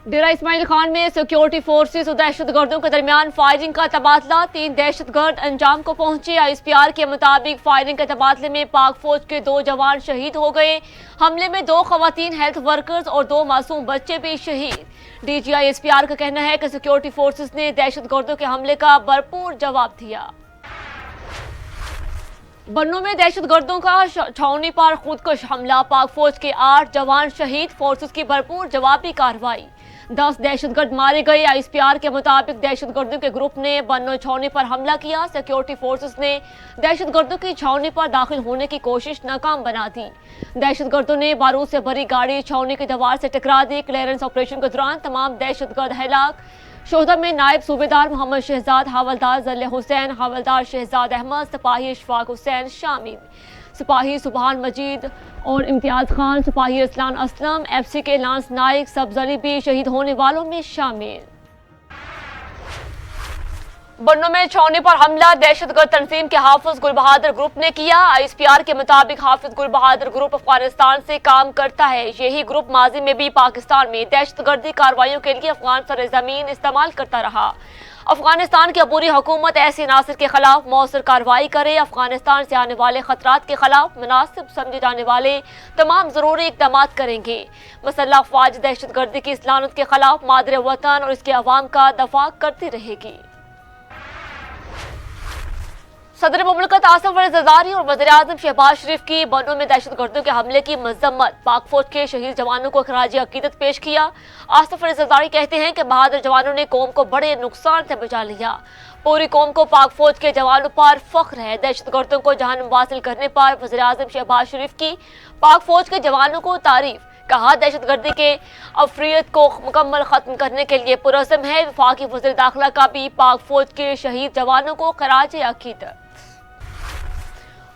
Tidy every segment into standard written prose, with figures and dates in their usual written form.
डेरा इस्माइल खान में security forces और दहशतगर्दों के दरमियान फायरिंग का तबादला। 3 दहशतगर्द अंजाम को पहुंचे। ISPR के मुताबिक फायरिंग के तबादले में पाक फौज के 2 जवान शहीद हो गए। हमले में 2 खवातीन हेल्थ वर्कर्स और 2 मासूम बच्चे भी शहीद। DG ISPR का कहना है कि सिक्योरिटी फोर्सेस ने दहशतगर्दों के हमले का भरपूर जवाब दिया। बन्नू में दहशतगर्दों का छावनी पर खुदकुश हमला। पाक फौज के 8 जवान शहीद। फोर्सेस की भरपूर जवाबी कार्रवाई। 10 दहशतगर्द मारे गए। ISPR के मुताबिक दहशतगर्दों के ग्रुप ने बन्नू छावनी पर हमला किया। सिक्योरिटी फोर्सेस ने दहशतगर्दों की छावनी पर दाखिल होने की कोशिश नाकाम बना दी। दहशतगर्दों ने बारूद से भरी गाड़ी छावनी की दीवार से टकरा दी। क्लियरेंस ऑपरेशन के दौरान तमाम दहशतगर्द हलाक। शोहदा में नायब सूबेदार मोहम्मद शहजाद, हवलदार जल्ले हुसैन, हवलदार शहजाद अहमद, सिपाही इशफाक हुसैन शामिल। सिपाही सुबहान मजीद और इम्तियाज खान, सिपाही रसलान असलम, FC के लांस नाइक सब्जली भी शहीद होने वालों में शामिल। बन्नू में छावनी पर हमला दहशतगर्द तंजीम के हाफिज गुल बहादुर ग्रुप ने किया। ISPR के मुताबिक हाफिज गुल बहादुर ग्रुप अफगानिस्तान से काम करता है। यही ग्रुप माजी में भी पाकिस्तान में दहशतगर्दी कार्रवाइयों के लिए अफगान सरजमीन इस्तेमाल करता रहा। अफगानिस्तान की अबूरी हुकूमत ऐसे नासिर के खिलाफ मौसर कार्रवाई करे। अफगानिस्तान से आने वाले खतरात के खिलाफ मुनासिब समझे जाने वाले तमाम जरूरी इकदाम करेंगे। मसल्लह अफवाज दहशतगर्दी की इस लानत के खिलाफ मादर वतन और इसके अवाम का दफा करती रहेगी। सदर मुमलकत आसिफ अली जरदारी और वज़ीर आज़म शहबाज शरीफ की बन्नू में दहशतगर्दों के हमले की मजम्मत। पाक फौज के शहीद जवानों को खराज अकीदत पेश किया। आसिफ अली जरदारी कहते हैं कि बहादुर जवानों ने कौम को बड़े नुकसान से बचा लिया। पूरी कौम को पाक फौज के जवानों पर फख्र है। दहशतगर्दों को जहन्नुम हासिल करने पर वज़ीर आज़म शहबाज शरीफ की पाक फौज के जवानों को तारीफ। कहा दहशतगर्दी के अफरियत को मुकम्मल खत्म करने के लिए पुरज़म है। वफाकी वज़ीर दाखिला का भी पाक फौज के शहीद जवानों को खराज अकीदत।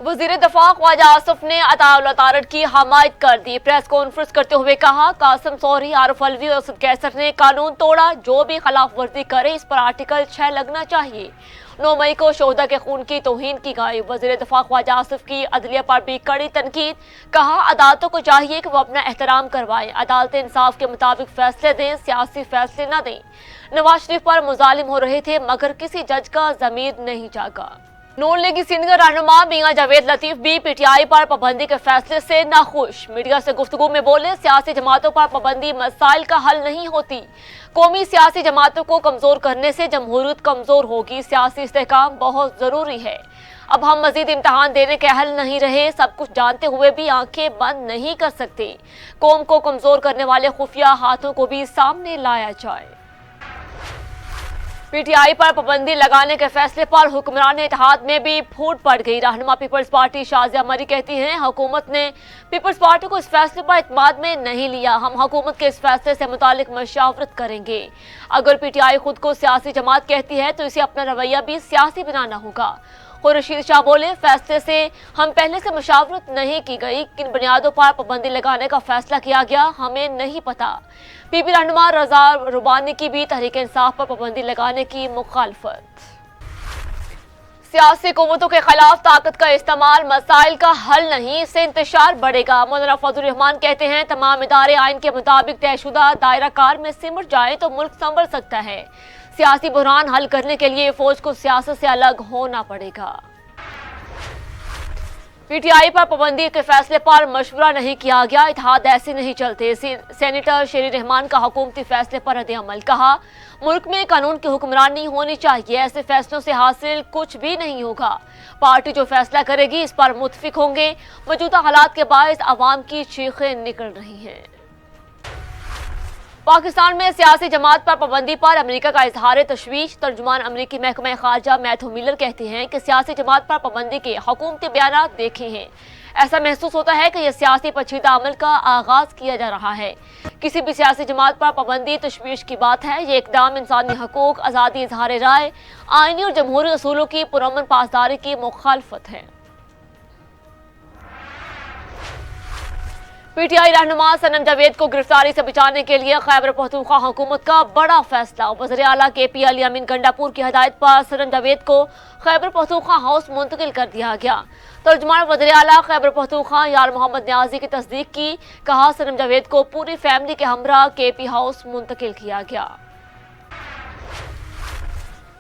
वज़ीर दफा ख्वाजा आसिफ ने अताउल्लाह तारड़ की हमायत कर दी। प्रेस कॉन्फ्रेंस करते हुए कहा कासिम सौरी, आरिफ अलवी और असद कैसर ने कानून तोड़ा। जो भी खिलाफ वर्जी करे इस पर आर्टिकल 6 लगना चाहिए। 9 मई को शोहदा के खून की तौहीन की गई। वज़ीर दफा ख्वाजा आसिफ की अदलिया पर भी कड़ी तनकीद। कहा अदालतों को चाहिए कि वो अपना एहतराम करवाएं। अदालतें इंसाफ के मुताबिक फैसले दें, सियासी फैसले न दें। नवाज शरीफ पर मुजालिम हो रहे थे मगर किसी जज का ज़मीर नहीं जागा। नून लीग सीनियर रहनुमा मियां जावेद लतीफ भी PTI पर पाबंदी के फैसले से नाखुश। मीडिया से गुफ्तगू में बोले सियासी जमातों पर पाबंदी मसाइल का हल नहीं होती। कौमी सियासी जमातों को कमजोर करने से जमहूरियत कमजोर होगी। सियासी इस्तेहकाम बहुत जरूरी है। अब हम मजीद इम्तहान देने के अहल नहीं रहे। सब कुछ जानते हुए भी आंखें बंद नहीं कर सकते। कौम को कमजोर करने वाले खुफिया हाथों को भी सामने लाया जाए। PTI पर पाबंदी लगाने के फैसले पर हुक्मरान इत्तेहाद में भी फूट पड़ गई। रहनुमा पीपल्स पार्टी शाजिया मरी कहती हैं हुकूमत ने पीपल्स पार्टी को इस फैसले पर इत्मीनान में नहीं लिया। हम हुकूमत के इस फैसले से मुतालिक मशावरत करेंगे। अगर PTI खुद को सियासी जमात कहती है तो इसे अपना रवैया भी सियासी बनाना होगा। रशीद शाह बोले फैसले से हम पहले से मशावरत नहीं की गई। किन बुनियादों पर पाबंदी लगाने का फैसला किया गया हमें नहीं पता। PP रहनुमा रजा रुबानी की भी तहरीक इंसाफ पर पाबंदी लगाने की मुखालफत। सियासी कुव्वतों के खिलाफ ताकत का इस्तेमाल मसाइल का हल नहीं, इससे इंतशार बढ़ेगा। मौलाना फजल रहमान कहते हैं तमाम इदारे आइन के मुताबिक तयशुदा दायरा कार में सिमट जाए तो मुल्क संभल सकता है। सियासी बुहरान हल करने के लिए फौज को सियासत से अलग होना पड़ेगा। PTI पर पाबंदी के फैसले पर मशवरा नहीं किया गया। इत्तेहाद ऐसे नहीं चलते। सेनेटर शेरी रहमान का हुकूमती फैसले पर रद्द अमल। कहा मुल्क में कानून की हुक्मरानी होनी चाहिए। ऐसे फैसलों से हासिल कुछ भी नहीं होगा। पार्टी जो फैसला करेगी इस पर मुत्तफिक होंगे। मौजूदा हालात के बायस अवाम की चीखें निकल रही हैं। पाकिस्तान में सियासी जमात पर पाबंदी पर अमेरिका का इजहार तशवीश। तर्जुमान अमरीकी महकमा खारजा मैथ्यू मिलर कहते हैं कि सियासी जमात पर पाबंदी के हुकूमती बयानात देखे हैं। ऐसा महसूस होता है कि यह सियासी पेचीदा अमल का आगाज किया जा रहा है। किसी भी सियासी जमात पर पाबंदी तशवीश की बात है। ये इकदाम इंसानी हकूक, आज़ादी इजहार राय, आईनी और जमहूरी असूलों की पुरअमन पासदारी की मुखालफत है। PTI रहनुमा सनम जावेद को गिरफ्तारी से बचाने के लिए खैबर पख्तूनख्वा हुकूमत का बड़ा फैसला। वज़ीर आला KP अली अमीन गंडापुर की हदायत पर सनम जावेद को खैबर पख्तूनख्वा हाउस मुंतकिल कर दिया गया। तर्जुमान वज़ीर आला खैबर पख्तूनख्वा यार मोहम्मद न्याजी की तस्दीक की, कहा सनम जावेद को पूरी फैमिली के हमरा KP हाउस मुंतकिल किया गया।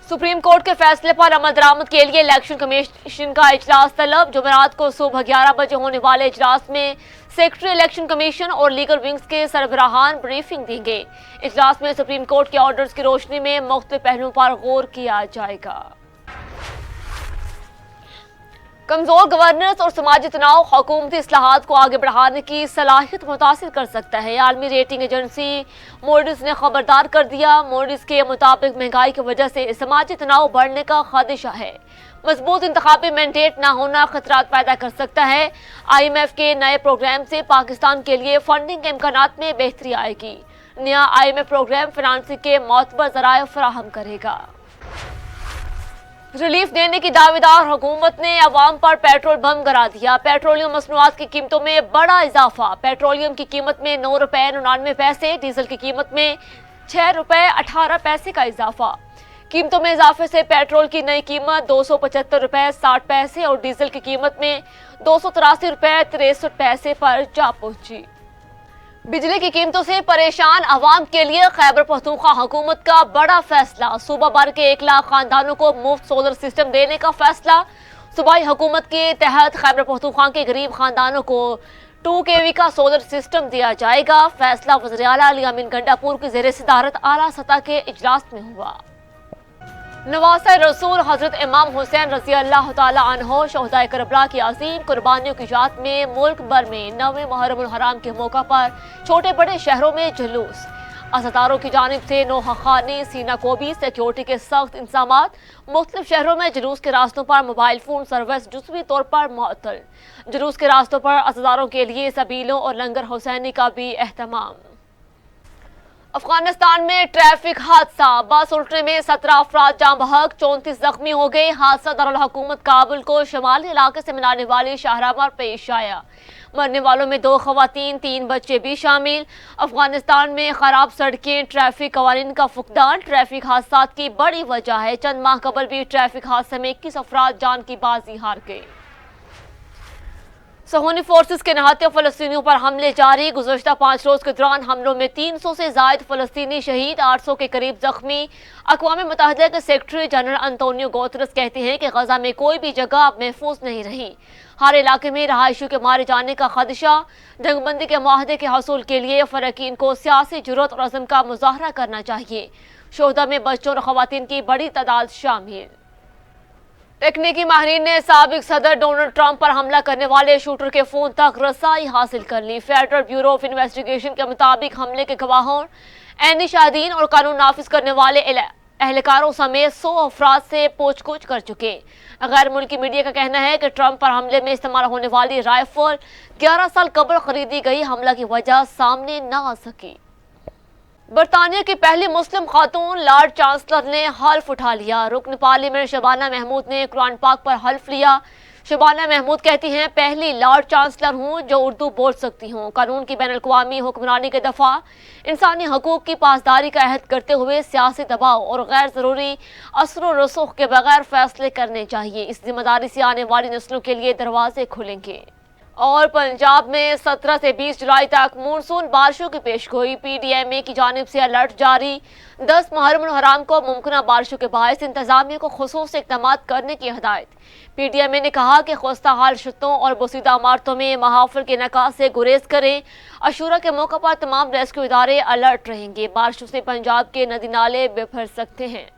सुप्रीम कोर्ट के फैसले पर अमल दरामद के लिए इलेक्शन कमीशन का इजलास तलब। जुमेरात को सुबह 11 बजे होने वाले इजलास में सेक्रेटरी इलेक्शन कमीशन और लीगल विंग्स के सरबराहान ब्रीफिंग देंगे। इजलास में सुप्रीम कोर्ट के ऑर्डर्स की रोशनी में मुख्तलिफ पहलुओं पर गौर किया जाएगा। कमजोर गवर्नेंस और समाजी तनाव हुकूमती इस्लाहात को आगे बढ़ाने की सलाहियत मुतासिर कर सकता है। आलमी रेटिंग एजेंसी मोडिस ने खबरदार कर दिया। मोडिस के मुताबिक महंगाई की वजह से समाजी तनाव बढ़ने का खदशा है। मजबूत इंतखाबी मैंडेट ना होना खतरात पैदा कर सकता है। IMF के नए प्रोग्राम से पाकिस्तान के लिए फंडिंग के इम्कानात में बेहतरी आएगी। नया IMF प्रोग्राम फाइनेंसिंग के मोतबर ज़राए फराहम करेगा। रिलीफ देने की दावेदार हुकूमत ने अवाम पर पेट्रोल बम गिरा दिया। पेट्रोलियम मसनूआत की कीमतों में बड़ा इजाफा। पेट्रोलियम की कीमत में 9 रुपये 99 पैसे, डीजल की कीमत में 6 रुपये 18 पैसे का इजाफा। कीमतों में इजाफे से पेट्रोल की नई कीमत 275 रुपये 60 पैसे और डीजल की कीमत में 283 रुपये 63 पैसे पर जा पहुंची। बिजली की कीमतों से परेशान अवाम के लिए खैबर पख्तूनख्वा हुकूमत का बड़ा फैसला। सूबा भर के 1 लाख खानदानों को मुफ्त सोलर सिस्टम देने का फैसला। सूबाई हुकूमत के तहत खैबर पख्तूनख्वा के गरीब खानदानों को 2 kV का सोलर सिस्टम दिया जाएगा। फैसला वज़ीर आला अली अमीन गंडापुर की ज़ेर सदारत आला सतह के इजलास में हुआ। नवासा रसूल हजरत इमाम हुसैन रज़ी अल्लाह तआला अन्हो शहदाए करबला की अजीम कुर्बानियों की याद में मुल्क भर में 9वें मुहर्रम उल हराम के मौका पर छोटे बड़े शहरों में जुलूस। अज़ादारों की जानिब से नोहाखानी सीना कोबी सिक्योरिटी के सख्त इंतजामात। मुख्तलिफ शहरों में जुलूस के रास्तों पर मोबाइल फोन सर्विस जुज़वी तौर पर मुअत्तल। जुलूस के रास्तों पर अज़ादारों के लिए सबीलों और लंगर हुसैनी का भी एहतमाम। अफगानिस्तान में ट्रैफिक हादसा। बस उल्टने में 17 अफराद जाँ बहक, 34 जख्मी हो गए। हादसा दारुल हुकूमत काबुल को शुमाली इलाके से मिलाने वाली शाहराह पर पेश आया। मरने वालों में 2 खवातीन 3 बच्चे भी शामिल। अफगानिस्तान में खराब सड़कें, ट्रैफिक कवानीन का फुकदान ट्रैफिक हादसा की बड़ी वजह है। चंद माह कबल भी ट्रैफिक हादसे में 21 अफराद जान की बाजी हार गए। सहूनी फोर्सेस के नहाते फलस्तीनियों पर हमले जारी। गुज़श्ता 5 रोज के दौरान हमलों में 300 से जायद फलस्तीनी शहीद, 800 के करीब जख्मी। अक़वाम मुत्तहिदा के सेक्रेटरी जनरल अंतोनियो गुतेरेस कहते हैं कि गजा में कोई भी जगह अब महफूज नहीं रही। हर इलाके में रहायशियों के मारे जाने का खदशा। जंगबंदी के मुआहदे के हसूल के लिए फ़रक़ीन को सियासी जुर्रत और अज़म का मुज़ाहरा करना चाहिए। शोहदा में बच्चों और ख़वातीन की बड़ी तादाद शामिल। तकनीकी माहिरीन ने साबिक सदर डोनाल्ड ट्रंप पर हमला करने वाले शूटर के फोन तक रसाई हासिल कर ली। फेडरल ब्यूरो ऑफ इन्वेस्टिगेशन के मुताबिक हमले के गवाहों, ऐनी शाहिदीन और कानून नाफिज करने वाले एहलकारों समेत 100 अफराद से पूछताछ कर चुके। गैर मुल्की मीडिया का कहना है कि ट्रंप पर हमले में इस्तेमाल होने वाली राइफल 11 साल कबल खरीदी गई। हमला की वजह सामने न आ सकी। बरतानिया की पहली मुस्लिम खातून लॉर्ड चांसलर ने हल्फ उठा लिया। रुकन पार्लियामेंट शबाना महमूद ने कुरान पाक पर हल्फ लिया। शबाना महमूद कहती हैं, पहली लॉर्ड चांसलर हूँ जो उर्दू बोल सकती हूँ। कानून की बैनुल-अक़वामी हुक्मरानी के दफा, इंसानी हकूक़ की पासदारी का अहद करते हुए सियासी दबाव और गैर ज़रूरी असर व रसूख के बगैर फैसले करने चाहिए। इस जिम्मेदारी से आने वाली नस्लों के लिए दरवाजे खुलेंगे। और पंजाब में 17 से 20 जुलाई तक मानसून बारिशों की पेशगोई। PDMA की जानिब से अलर्ट जारी। 10 मुहर्रम उल हराम को मुमकिन बारिशों के बायस इंतजामिया को खुसूसी इक़दाम करने की हिदायत। PDMA ने कहा कि खस्ता हाल शतों और बोसीदा इमारतों में महाफिल के नकाज से गुरेज करें। अशूरा के मौका पर तमाम रेस्क्यू इदारे अलर्ट रहेंगे। बारिशों से पंजाब के नदी नाले बिफर सकते हैं।